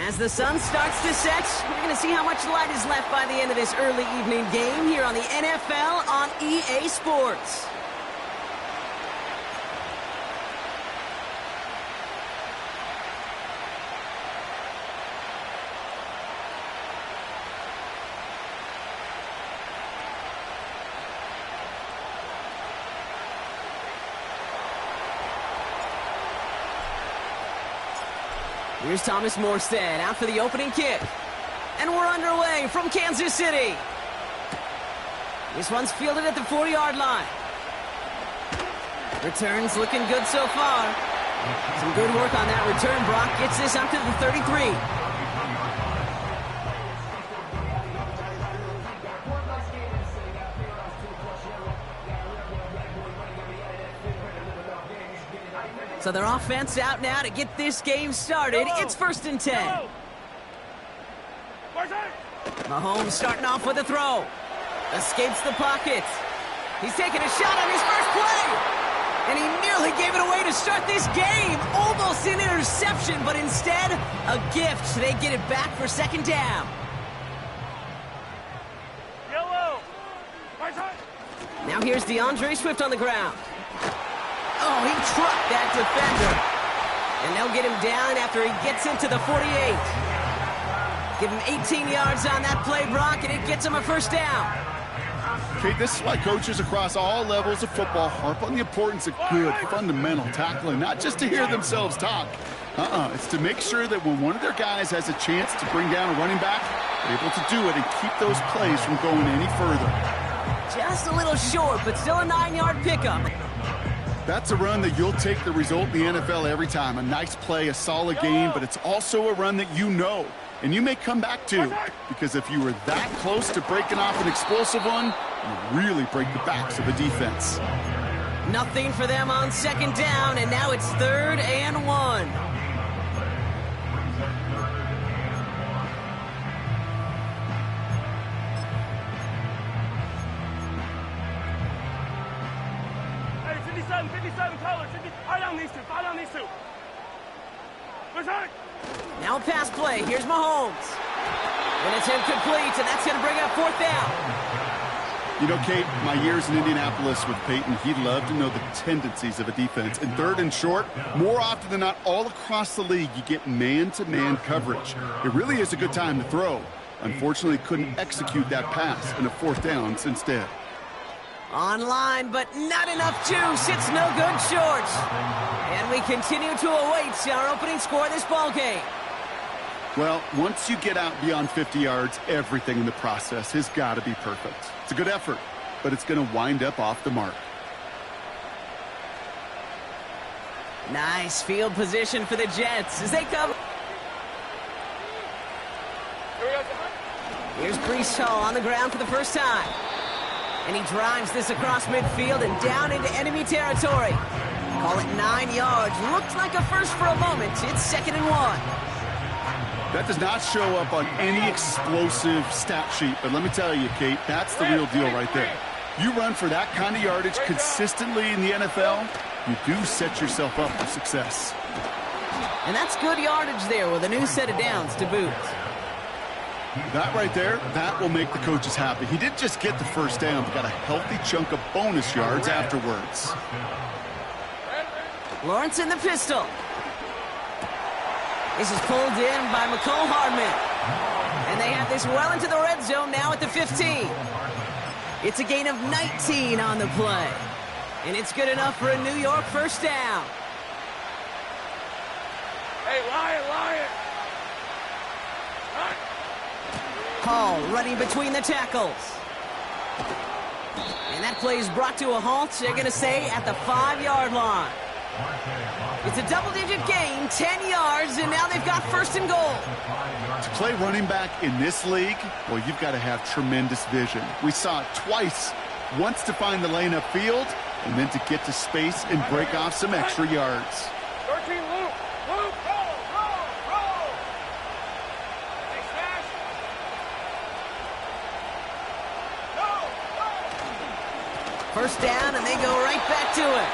As the sun starts to set, we're going to see how much light is left by the end of this early evening game here on the NFL on EA Sports. Here's Thomas Morstead out for the opening kick. And we're underway from Kansas City. This one's fielded at the 40-yard line. Returns looking good so far. Some good work on that return. Brock gets this up to the 33. So their offense out now to get this game started. It's 1st and 10. Mahomes starting off with a throw. Escapes the pocket. He's taking a shot on his first play. And he nearly gave it away to start this game. Almost an interception, but instead, a gift. They get it back for 2nd down. Now here's DeAndre Swift on the ground. Oh, he trucked that defender. And they'll get him down after he gets into the 48. Give him 18 yards on that play, Brock, and it gets him a 1st down. Okay, this is why coaches across all levels of football harp on the importance of good, fundamental tackling, not just to hear themselves talk. It's to make sure that when one of their guys has a chance to bring down a running back, they're able to do it and keep those plays from going any further. Just a little short, but still a 9-yard pickup. That's a run that you'll take the result in the NFL every time. A nice play, a solid game, but it's also a run that you know. And you may come back to, because if you were that close to breaking off an explosive one, you really break the backs of a defense. Nothing for them on 2nd down, and now it's 3rd and 1. Now a pass play. Here's Mahomes. And it's incomplete, and that's going to bring up 4th down. You know, Kate, my years in Indianapolis with Peyton, he loved to know the tendencies of a defense. In 3rd and short, more often than not, all across the league, you get man-to-man coverage. It really is a good time to throw. Unfortunately, couldn't execute that pass, and a 4th down instead. Online, but not enough juice. It's no good short. And we continue to await our opening score of this ballgame. Well, once you get out beyond 50 yards, everything in the process has got to be perfect. It's a good effort, but it's going to wind up off the mark. Nice field position for the Jets as they come. Here's Breece Hall on the ground for the first time. And he drives this across midfield and down into enemy territory. Call it 9 yards. Looked like a first for a moment. It's 2nd and 1. That does not show up on any explosive stat sheet, but let me tell you, Kate, that's the real deal right there. You run for that kind of yardage consistently in the NFL, you do set yourself up for success. And that's good yardage there with a new set of downs to boot. That right there, that will make the coaches happy. He didn't just get the 1st down, but got a healthy chunk of bonus yards afterwards. Lawrence in the pistol. This is pulled in by Mecole Hardman. And they have this well into the red zone now at the 15. It's a gain of 19 on the play. And it's good enough for a New York 1st down. Hey, Lion! Hall running between the tackles. And that play is brought to a halt, they're going to say, at the 5-yard line. It's a double-digit gain, 10 yards, and now they've got 1st and goal. To play running back in this league, well, you've got to have tremendous vision. We saw it twice. Once to find the lane upfield, and then to get to space and break off some extra yards. 13, Luke, roll! Hey, Smash! Go! 1st down, and they go right back to it.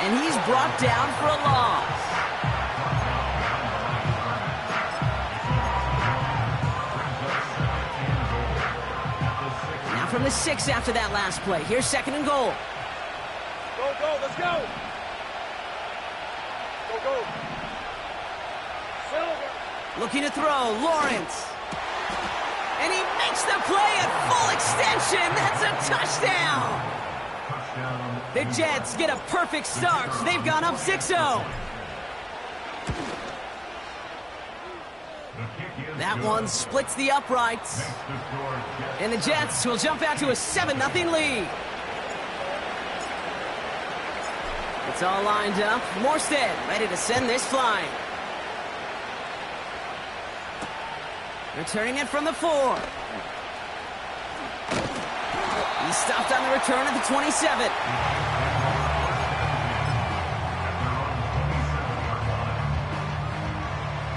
And he's brought down for a loss. from the 6 after that last play. Here's second and goal. Go, go, let's go. Go, go. Silver. Looking to throw, Lawrence. And he makes the play at full extension. That's a touchdown. The Jets get a perfect start. They've gone up 6-0. That one splits the uprights. And the Jets will jump out to a 7-0 lead. It's all lined up. Morstead ready to send this flying. Returning it from the 4. He's stopped on the return at the 27.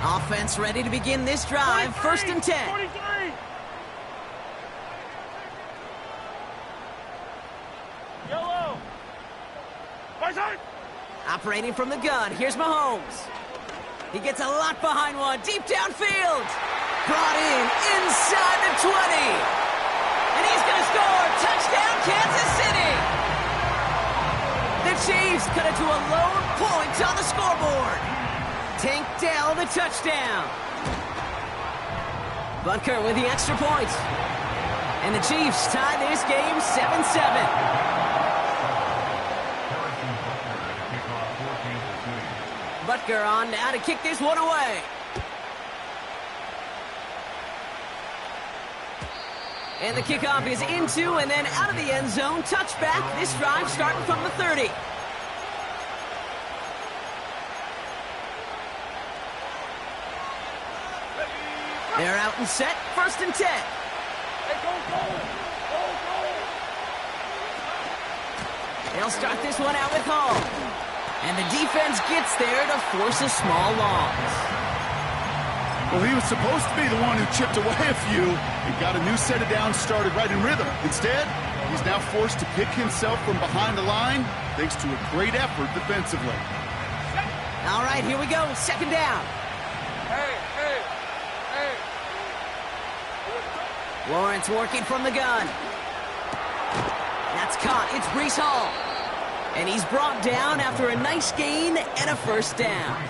Offense ready to begin this drive. 23, First and 10. 23. Yellow. My side. Operating from the gun. Here's Mahomes. He gets a lot behind one. Deep downfield. Brought in inside the 20. And he's going to score. Touchdown, Kansas City. The Chiefs cut it to a lone point on the scoreboard. Tank Dell the touchdown. Butker with the extra point. And the Chiefs tie this game 7-7. Butker on now to kick this one away. And the kickoff is into and then out of the end zone. Touchback. This drive starting from the 30. They're out and set. First and 10. Hey, go, go. Go, go. They'll start this one out with Hall. And the defense gets there to force a small loss. Well, he was supposed to be the one who chipped away a few and got a new set of downs started right in rhythm. Instead, he's now forced to pick himself from behind the line thanks to a great effort defensively. All right, here we go. Second down. Hey, hey, hey. Lawrence working from the gun. That's caught. It's Breece Hall. And he's brought down after a nice gain and a first down.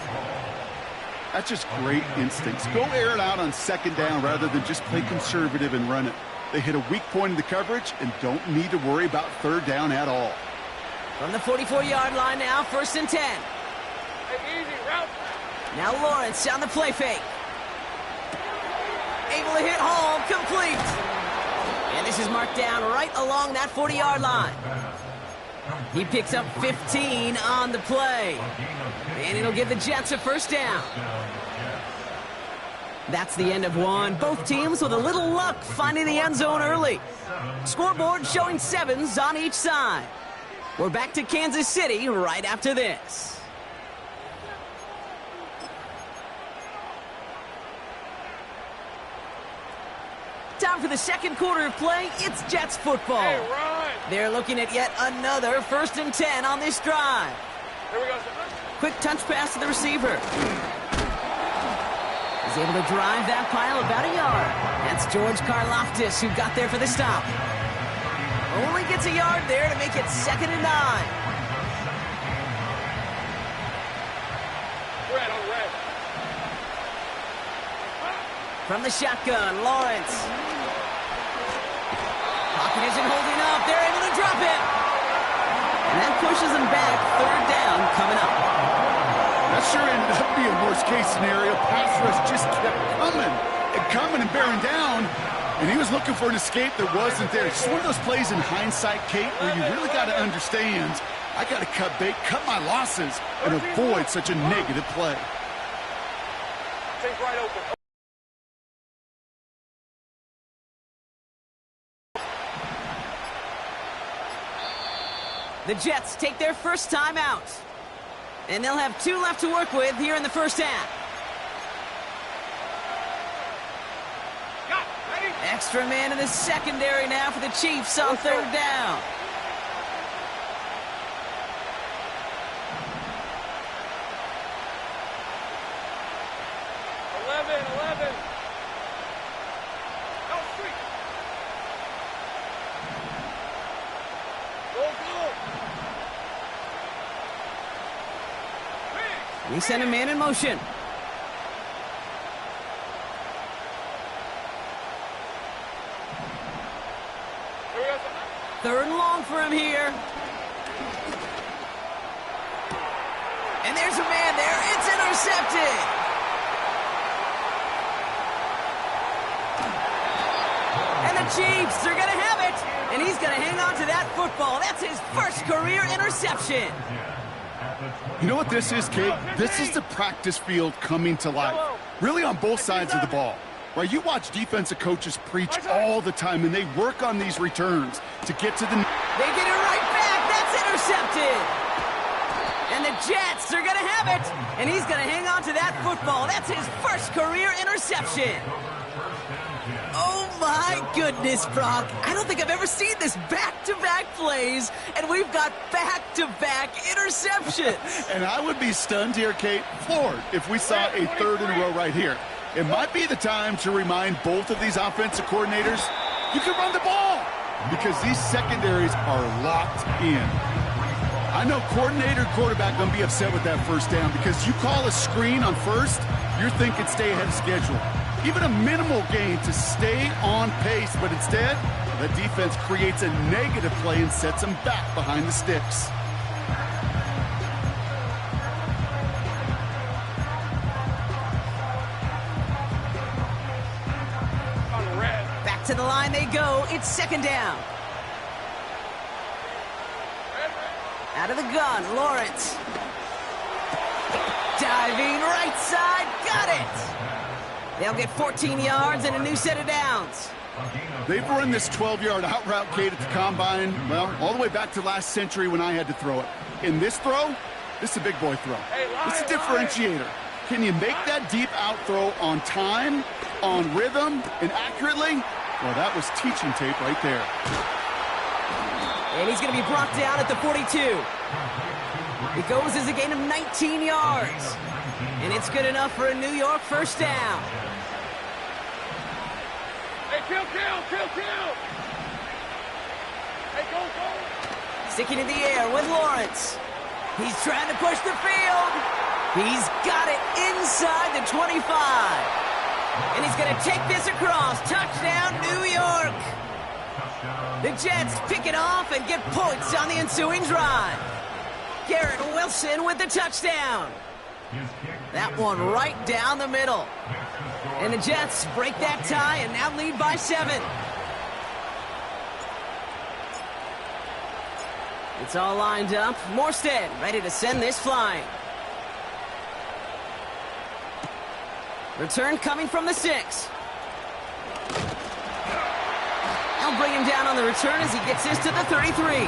That's just great instincts. Go air it out on second down rather than just play conservative and run it. They hit a weak point in the coverage and don't need to worry about third down at all. From the 44-yard line now, first and 10. Hey, easy, route. Now Lawrence on the play fake. Able to hit Hall, complete. And this is marked down right along that 40-yard line. He picks up 15 on the play. And it'll give the Jets a first down. That's the end of one. Both teams with a little luck finding the end zone early. Scoreboard showing 7s on each side. We're back to Kansas City right after this. Time for the second quarter of play. It's Jets football. Hey, run. They're looking at yet another first and 10 on this drive. Here we go. Quick touch pass to the receiver. He's able to drive that pile about a yard. That's George Karlaftis who got there for the stop. Only gets a yard there to make it 2nd and 9. Red on red. From the shotgun, Lawrence. Pocket isn't holding up. They're able to drop him. And that pushes him back. Third down coming up. That sure ended up being worst-case scenario. Pass rush just kept coming and bearing down. And he was looking for an escape that wasn't there. It's one of those plays in hindsight, Kate, where you really got to understand, I got to cut bait, cut my losses, and avoid such a negative play. Take right open. The Jets take their first time out. And they'll have 2 left to work with here in the first half. Got, ready. Extra man in the secondary now for the Chiefs on third down. He sent a man in motion. Here we go. Third and long for him here. And there's a man there. It's intercepted. And the Chiefs are going to have it. And he's going to hang on to that football. That's his first career interception. You know what this is, Kate? This is the practice field coming to life. Really on both sides of the ball. Right, you watch defensive coaches preach all the time, and they work on these returns to get to the... They get it right back. That's intercepted. And the Jets are going to have it. And he's going to hang on to that football. That's his first career interception. Oh, my goodness, Brock. I don't think I've ever seen this back-to-back plays, and we've got back-to-back interceptions. And I would be stunned here, Kate, floored, if we saw a third in a row right here. It might be the time to remind both of these offensive coordinators, you can run the ball, because these secondaries are locked in. I know coordinator and quarterback going to be upset with that first down, because you call a screen on first, you're thinking stay ahead of schedule. Even a minimal gain to stay on pace, but instead, the defense creates a negative play and sets them back behind the sticks. Back to the line they go. It's second down. Out of the gun, Lawrence. Diving right side, got it. They'll get 14 yards and a new set of downs. They've run this 12-yard out route, Kate, at the combine, well, all the way back to last century when I had to throw it. In this throw, this is a big boy throw. It's a differentiator. Can you make that deep out throw on time, on rhythm, and accurately? Well, that was teaching tape right there. And he's going to be brought down at the 42. It goes as a gain of 19 yards. And it's good enough for a New York first down. Hey, kill! Hey, go! Sticking in the air with Lawrence. He's trying to push the field. He's got it inside the 25. And he's going to take this across. Touchdown, New York. The Jets pick it off and get points on the ensuing drive. Garrett Wilson with the touchdown. That one right down the middle. And the Jets break that tie and now lead by 7. It's all lined up. Morstead ready to send this flying. Return coming from the 6. They'll bring him down on the return as he gets this to the 33.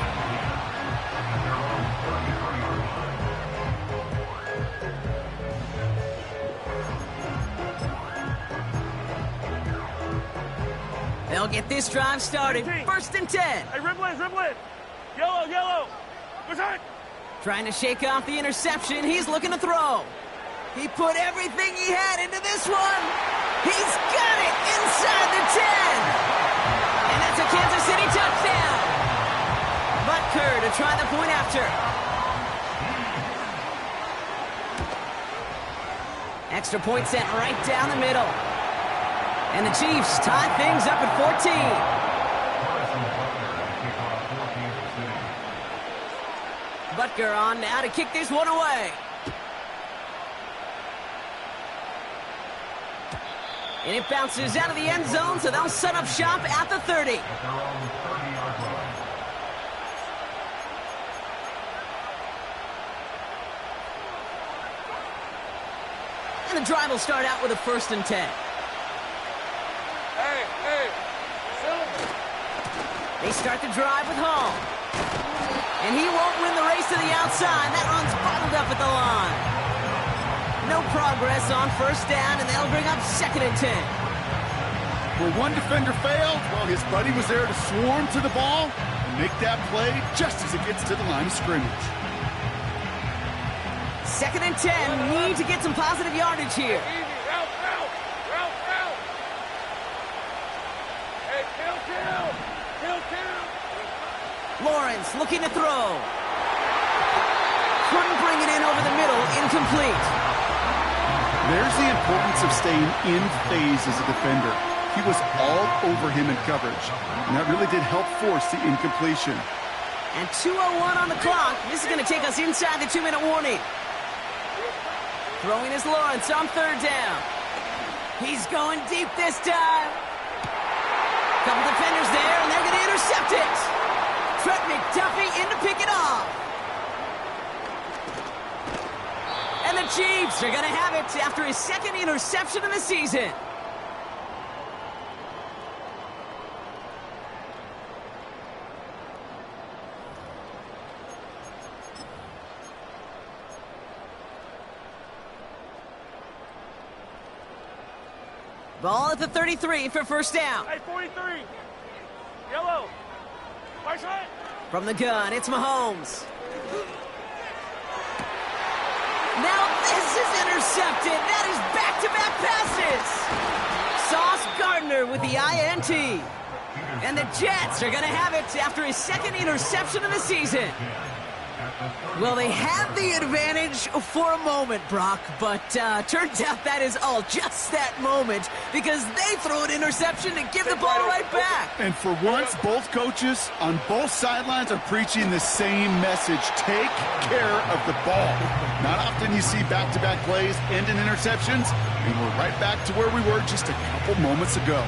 They'll get this drive started. First and 10. Hey, Riblin! Yellow! Return! Trying to shake off the interception. He's looking to throw. He put everything he had into this one. He's got it inside the 10. And that's a Kansas City touchdown. Butker to try the point after. Extra point sent right down the middle. And the Chiefs tie things up at 14. Butker on now to kick this one away. And it bounces out of the end zone, so they'll set up shop at the 30. And the drive will start out with a first and 10. Hey! They start the drive with Hall. And he won't win the race to the outside. That run's bottled up at the line. No progress on first down, and they'll bring up second and 10. Where one defender failed, well, his buddy was there to swarm to the ball and make that play just as it gets to the line of scrimmage. Second and 10. Need to get some positive yardage here. Easy! Route! Hey, kill! Lawrence looking to throw. Couldn't bring it in over the middle. Incomplete. incomplete. There's the importance of staying in phase as a defender. He was all over him in coverage, and that really did help force the incompletion. And 2:01 on the clock. This is going to take us inside the 2-minute warning. Throwing is Lawrence on third down. He's going deep this time. Couple defenders there, and they're going to intercept it. Trent McDuffie in to pick it off. And the Chiefs are going to have it after his second interception of the season. Ball at the 33 for first down. Hey, 43. Yellow. Right side. From the gun, it's Mahomes. Now this is intercepted. That is back-to-back passes. Sauce Gardner with the INT. And the Jets are going to have it after his second interception of the season. Well, they had the advantage for a moment, Brock, but turns out that is all just that moment because they throw an interception to give the ball right back. And for once, both coaches on both sidelines are preaching the same message. Take care of the ball. Not often you see back-to-back plays end in interceptions, and we're right back to where we were just a couple moments ago.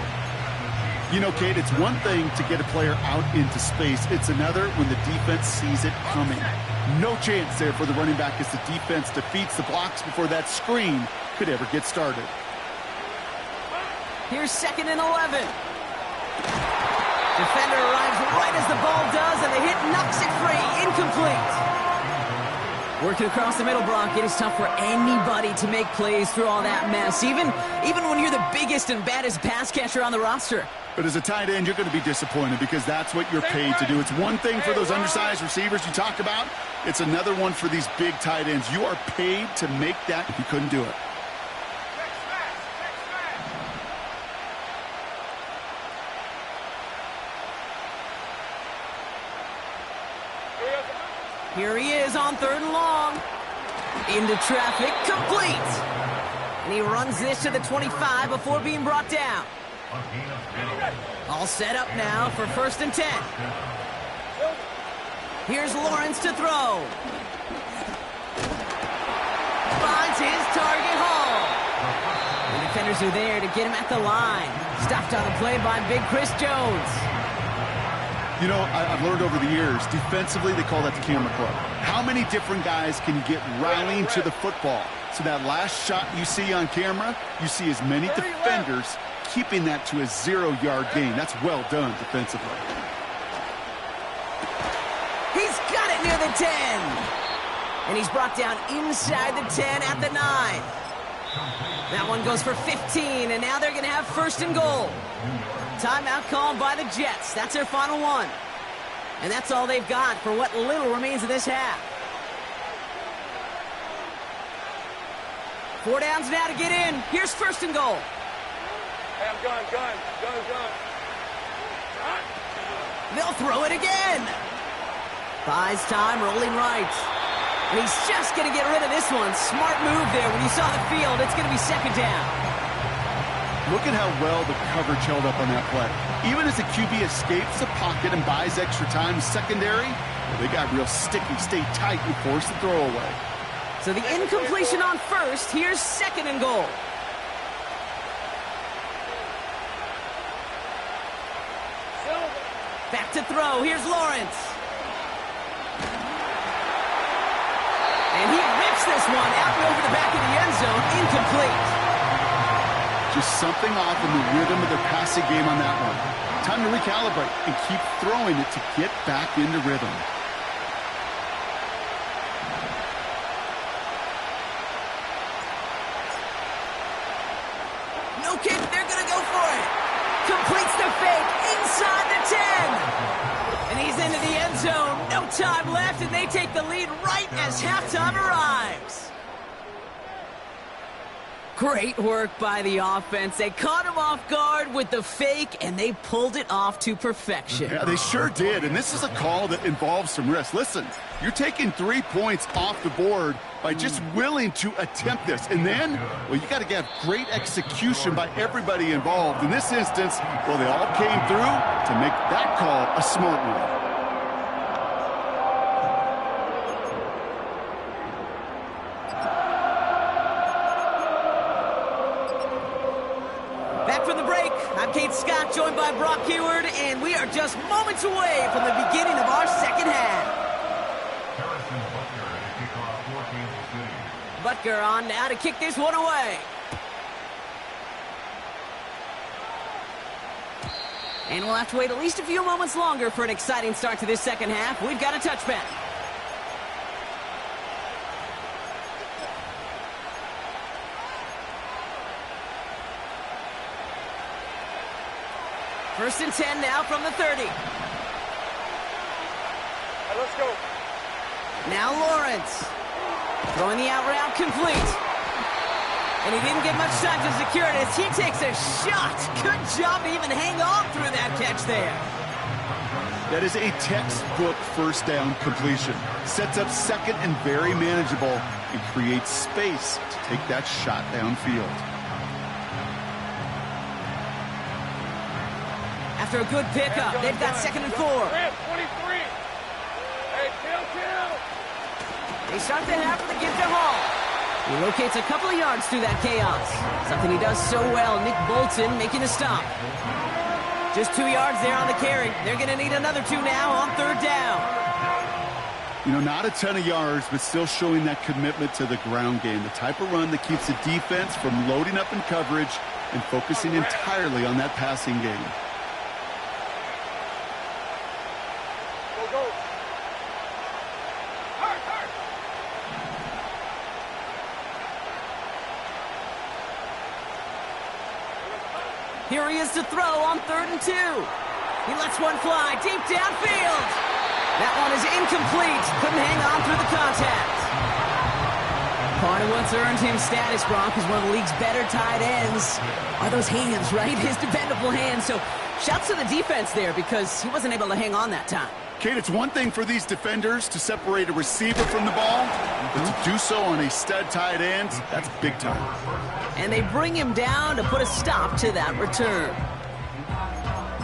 You know, Kate, it's one thing to get a player out into space. It's another when the defense sees it coming. No chance there for the running back as the defense defeats the blocks before that screen could ever get started. Here's 2nd and 11. Defender arrives right as the ball does, and the hit knocks it free. Incomplete. Working across the middle, Brock, it is tough for anybody to make plays through all that mess, even when you're the biggest and baddest pass catcher on the roster. But as a tight end, you're going to be disappointed because that's what you're paid to do. It's one thing for those undersized receivers you talk about. It's another one for these big tight ends. You are paid to make that if you couldn't do it. Here he is on 3rd and long. Into traffic, complete. And he runs this to the 25 before being brought down. All set up now for 1st and 10. Here's Lawrence to throw. Finds his target hole. The defenders are there to get him at the line. Stopped on the play by Big Chris Jones. You know, I've learned over the years, defensively, they call that the camera club. How many different guys can you get rallying to the football? So that last shot you see on camera, you see as many defenders keeping that to a 0-yard gain. That's well done defensively. He's got it near the 10. And he's brought down inside the 10 at the 9. That one goes for 15, and now they're going to have 1st and goal. Timeout called by the Jets. That's their final one. And that's all they've got for what little remains of this half. 4 downs now to get in. Here's 1st and goal. Hey, I'm gun. They'll throw it again. Buys time, rolling right. And he's just going to get rid of this one. Smart move there. When you saw the field, it's going to be 2nd down. Look at how well the coverage held up on that play. Even as the QB escapes the pocket and buys extra time secondary, they got real sticky, stay tight, and force the throw away. So the incompletion on 1st. Here's 2nd and goal. Back to throw. Here's Lawrence. And he rips this one out and over the back of the end zone. Incomplete. Just something off in the rhythm of their passing game on that one. Time to recalibrate and keep throwing it to get back into rhythm. No kick, they're going to go for it. Completes the fake inside the 10. And he's into the end zone. No time left, and they take the lead right as halftime arrives. Great work by the offense. They caught him off guard with the fake, and they pulled it off to perfection. Yeah, they sure did, and this is a call that involves some risk. Listen, you're taking 3 points off the board by just willing to attempt this. And then, well, you got to have great execution by everybody involved. In this instance, well, they all came through to make that call a smart one. Back from the break, I'm Kate Scott, joined by Brock Huard, and we are just moments away from the beginning of our second half. Butker on now to kick this one away. And we'll have to wait at least a few moments longer for an exciting start to this second half. We've got a touchback. First and 10 now from the 30. Let's go. Now Lawrence. Throwing the out route complete. And he didn't get much time to secure it as he takes a shot. Good job to even hang on through that catch there. That is a textbook first down completion. Sets up second and very manageable and creates space to take that shot downfield. After a good pickup, they've got second and 4. 23. Hey, kill. They start the half with a gift to Hall. He locates a couple of yards through that chaos. Something he does so well. Nick Bolton making a stop. Just 2 yards there on the carry. They're going to need another 2 now on third down. You know, not a ton of yards, but still showing that commitment to the ground game. The type of run that keeps the defense from loading up in coverage and focusing entirely on that passing game. Here he is to throw on third and 2. He lets one fly deep downfield. That one is incomplete. Couldn't hang on through the contact. Part of what's earned him status, Brock, is one of the league's better tight ends are those hands, right? His dependable hands. So shouts to the defense there because he wasn't able to hang on that time. Kate, it's one thing for these defenders to separate a receiver from the ball, but to do so on a stud tight end, that's big time. And they bring him down to put a stop to that return.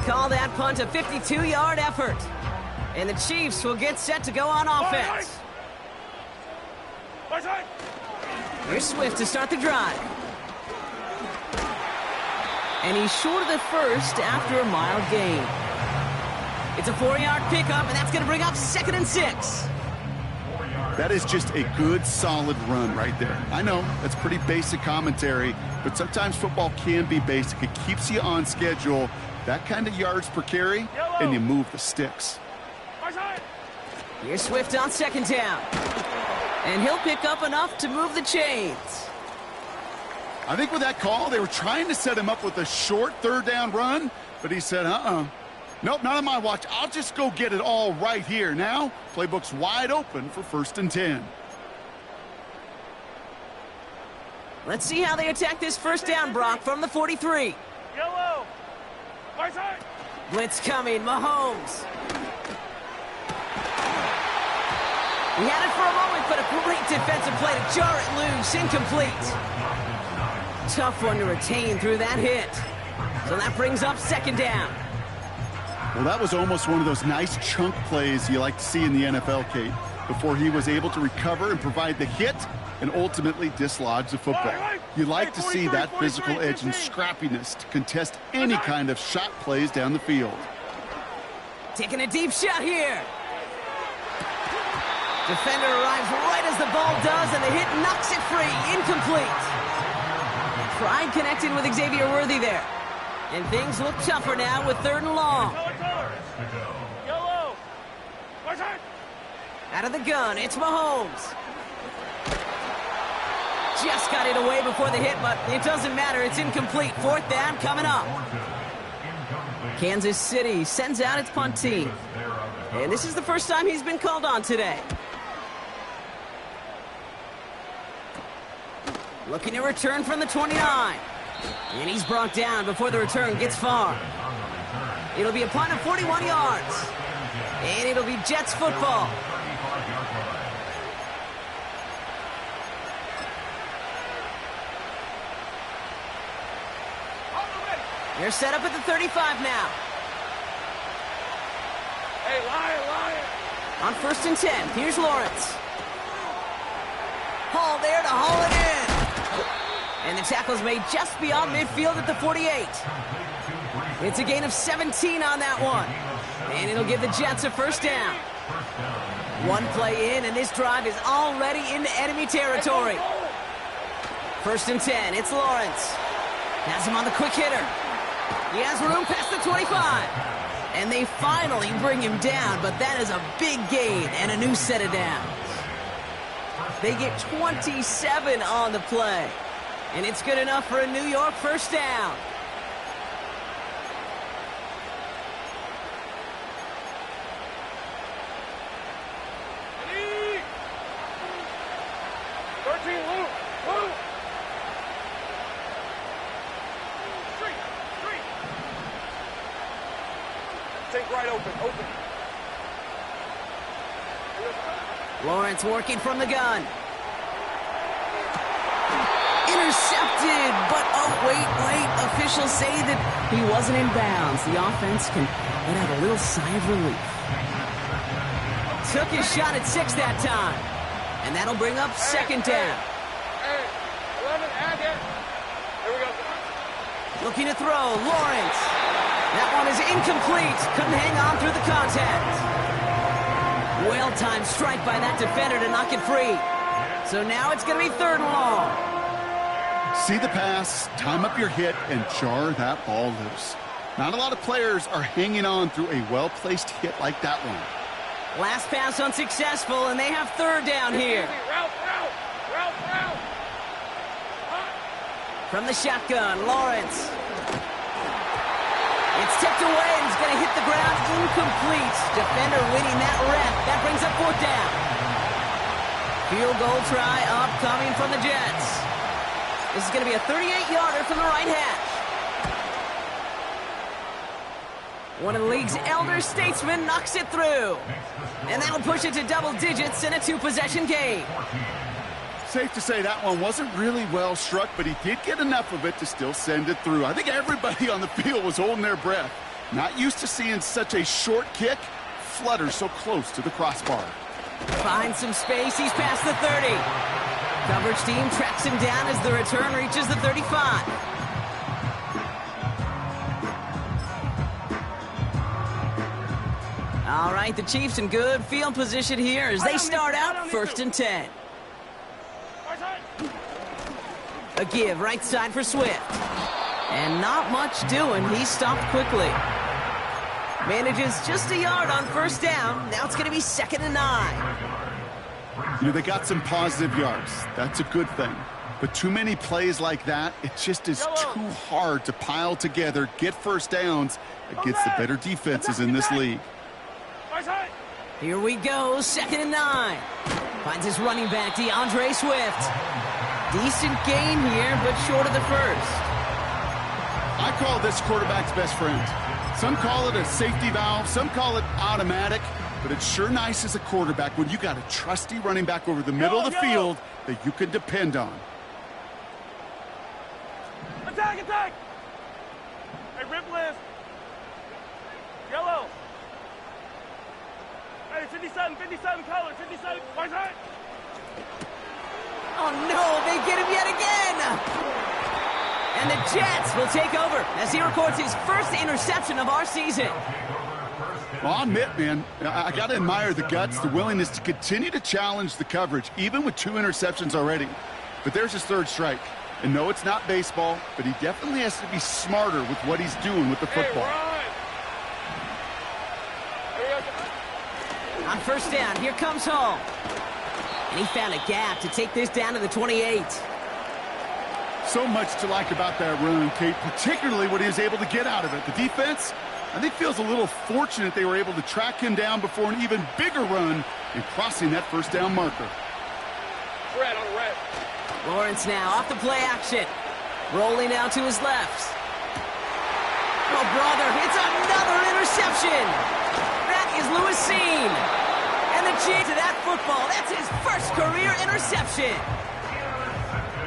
Call that punt a 52-yard effort. And the Chiefs will get set to go on offense. Here's Swift to start the drive. And he's short of the first after a mild gain. It's a 4-yard pickup, and that's going to bring up second and 6. That is just a good, solid run right there. I know, that's pretty basic commentary, but sometimes football can be basic. It keeps you on schedule, that kind of yards per carry, and you move the sticks. Here's Swift on second down. And he'll pick up enough to move the chains. I think with that call, they were trying to set him up with a short third down run, but he said, nope, not on my watch. I'll just go get it all right here. Now, playbook's wide open for first and 10. Let's see how they attack this first down, Brock, from the 43. Yellow. Right side. Blitz coming, Mahomes. He had it for a moment, but a great defensive play to jar it loose, incomplete. Tough one to retain through that hit. So that brings up second down. Well, that was almost one of those nice chunk plays you like to see in the NFL, Kate, before he was able to recover and provide the hit and ultimately dislodge the football. You like to see that physical edge and scrappiness to contest any kind of shot plays down the field. Taking a deep shot here. Defender arrives right as the ball does, and the hit knocks it free. Incomplete. Pride connecting with Xavier Worthy there. And things look tougher now with third and long. Yellow. Right side. Out of the gun, it's Mahomes. Just got it away before the hit, but it doesn't matter. It's incomplete. Fourth down coming up. Kansas City sends out its punt team. And this is the first time he's been called on today. Looking to return from the 29. And he's brought down before the return gets far. It'll be a punt of 41 yards. And it'll be Jets football. They're set up at the 35 now. Hey, Lion! On 1st and 10, here's Lawrence. Hall there to haul it in. And the tackle's made just beyond midfield at the 48. It's a gain of 17 on that one. And it'll give the Jets a first down. One play in, and this drive is already into enemy territory. 1st and 10, it's Lawrence. Has him on the quick hitter. He has room past the 25. And they finally bring him down, but that is a big gain and a new set of downs. They get 27 on the play. And it's good enough for a New York first down. Right open. Lawrence working from the gun. Intercepted, but oh, wait. Officials say that he wasn't in bounds. The offense can let out a little sigh of relief. Took his shot at 6 that time. And that'll bring up second down. Hey, 11, add it. Here we go. Looking to throw, Lawrence. That one is incomplete. Couldn't hang on through the contact. Well-timed strike by that defender to knock it free. So now it's going to be 3rd and long. See the pass, time up your hit, and jar that ball loose. Not a lot of players are hanging on through a well-placed hit like that one. Last pass unsuccessful, and they have 3rd down here. Route. From the shotgun, Lawrence. It's tipped away, and he's going to hit the ground incomplete. Defender winning that rep. That brings up 4th down. Field goal try upcoming from the Jets. This is going to be a 38-yarder from the right hash. One of the league's elder statesmen knocks it through. And that'll push it to double digits in a 2-possession game. Safe to say that one wasn't really well struck, but he did get enough of it to still send it through. I think everybody on the field was holding their breath. Not used to seeing such a short kick flutter so close to the crossbar. Finds some space. He's past the 30. Coverage team tracks him down as the return reaches the 35. All right, the Chiefs in good field position here as they start out 1st and 10. A give right side for Swift. And not much doing. He stopped quickly. Manages just a yard on 1st down. Now it's going to be 2nd and 9. You know, they got some positive yards. That's a good thing. But too many plays like that, it just is too hard to pile together, get first downs against the better defenses in this league. Here we go, 2nd and 9. Finds his running back, DeAndre Swift. Decent gain here, but short of the 1st. I call this quarterback's best friend. Some call it a safety valve, some call it automatic, but it's sure nice as a quarterback when you got a trusty running back over the middle of the field that you can depend on. Attack! Hey, rip list. Yellow. Hey, 57 color, 57. Right side. Oh, no, they get him yet again. And the Jets will take over as he records his 1st interception of our season. Well, I'll admit, man, I got to admire the guts, the willingness to continue to challenge the coverage, even with 2 interceptions already. But there's his 3rd strike. And no, it's not baseball, but he definitely has to be smarter with what he's doing with the football. On 1st down, here comes Hall. And he found a gap to take this down to the 28. So much to like about that run, Kate, particularly what he was able to get out of it. The defense, I think, feels a little fortunate they were able to track him down before an even bigger run and crossing that 1st down marker. Red on red. Lawrence now off the play action. Rolling out to his left. Oh, brother, it's another interception. That is Lewis Cine. And the G to that football. That's his first career interception.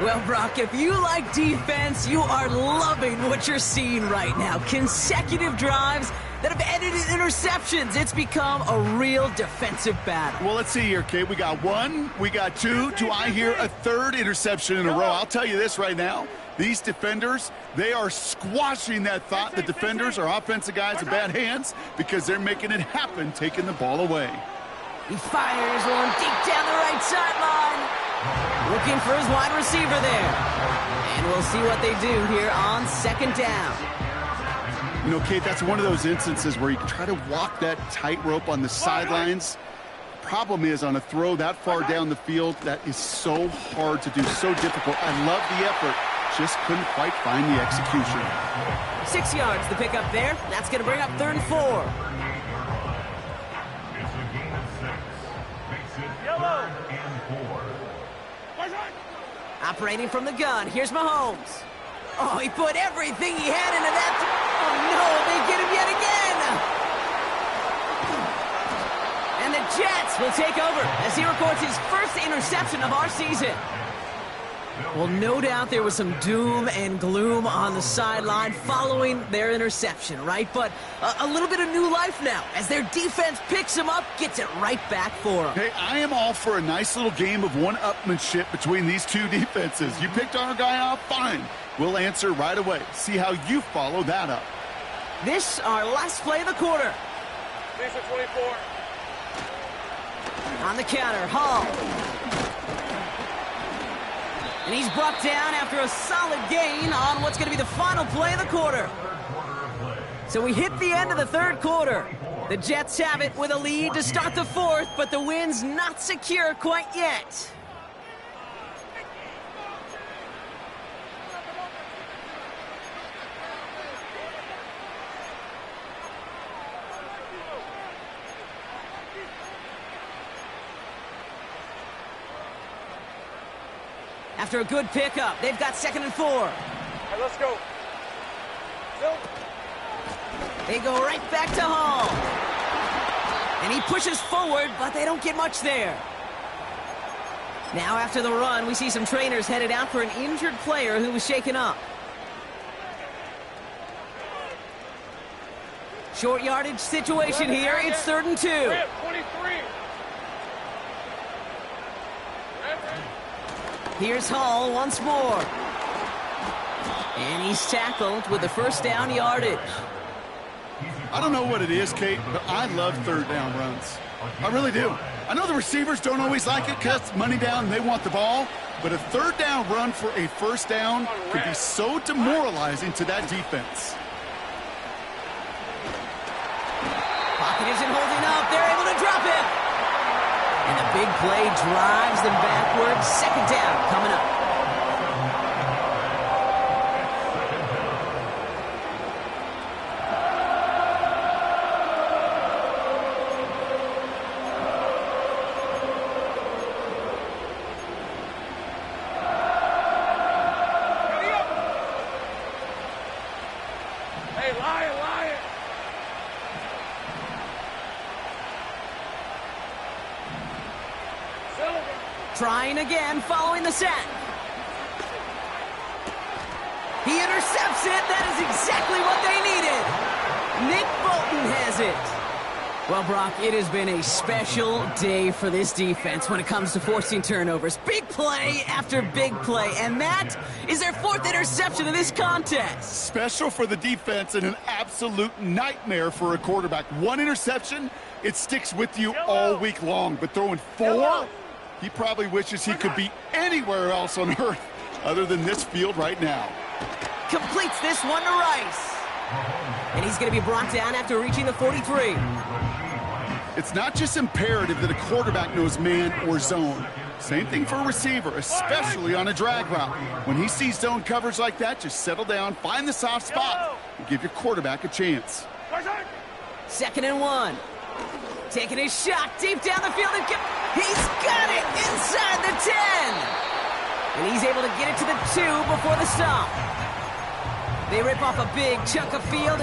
Well, Brock, if you like defense, you are loving what you're seeing right now. Consecutive drives that have ended in interceptions. It's become a real defensive battle. Well, let's see here, Kate. We got one, we got two. Do I hear a third interception in a row? I'll tell you this right now. These defenders, they are squashing that thought. The defenders are offensive guys in bad hands because they're making it happen, taking the ball away. He fires one deep down the right sideline. Looking for his wide receiver there. And we'll see what they do here on second down. You know, Kate, that's one of those instances where you can try to walk that tightrope on the sidelines. Problem is, on a throw that far down the field, that is so hard to do, so difficult. I love the effort, just couldn't quite find the execution. 6 yards the pickup there. That's going to bring up 3rd and 4. Yellow. Operating from the gun, here's Mahomes. Oh, he put everything he had into that. Oh, no, they get him yet again. And the Jets will take over as he records his first interception of our season. Well, no doubt there was some doom and gloom on the sideline following their interception, right? But a little bit of new life now as their defense picks him up, gets it right back for him. Hey, I am all for a nice little game of one-upmanship between these two defenses. You picked our guy off, fine. We'll answer right away. See how you follow that up. This, our last play of the quarter. These are 24. On the counter, Hall. And he's brought down after a solid gain on what's going to be the final play of the quarter. So we hit the end of the 3rd quarter. The Jets have it with a lead to start the 4th, but the win's not secure quite yet. After a good pickup, they've got 2nd and 4. All right, let's go. Still. They go right back to Hall. And he pushes forward, but they don't get much there. Now after the run, we see some trainers headed out for an injured player who was shaken up. Short yardage situation here. It's 3rd and 2. 23. Here's Hall once more. And he's tackled with the first down yardage. I don't know what it is, Kate, but I love 3rd down runs. I really do. I know the receivers don't always like it because it's money down and they want the ball, but a 3rd down run for a 1st down could be so demoralizing to that defense. Pocket isn't holding up. They're able to drop it. And the big play drives them backwards. 2nd down coming up. Hey, Lion. Trying again, following the sack. He intercepts it. That is exactly what they needed. Nick Bolton has it. Well, Brock, it has been a special day for this defense when it comes to forcing turnovers. Big play after big play, and that is their 4th interception of this contest. Special for the defense and an absolute nightmare for a quarterback. 1 interception, it sticks with you all week long, but throwing 4, he probably wishes he could be anywhere else on earth other than this field right now. Completes this one to Rice. And he's going to be brought down after reaching the 43. It's not just imperative that a quarterback knows man or zone. Same thing for a receiver, especially on a drag route. When he sees zone coverage like that, just settle down, find the soft spot, and give your quarterback a chance. 2nd and 1. Taking his shot deep down the field. And he's got it inside the 10. And he's able to get it to the 2 before the stop. They rip off a big chunk of field.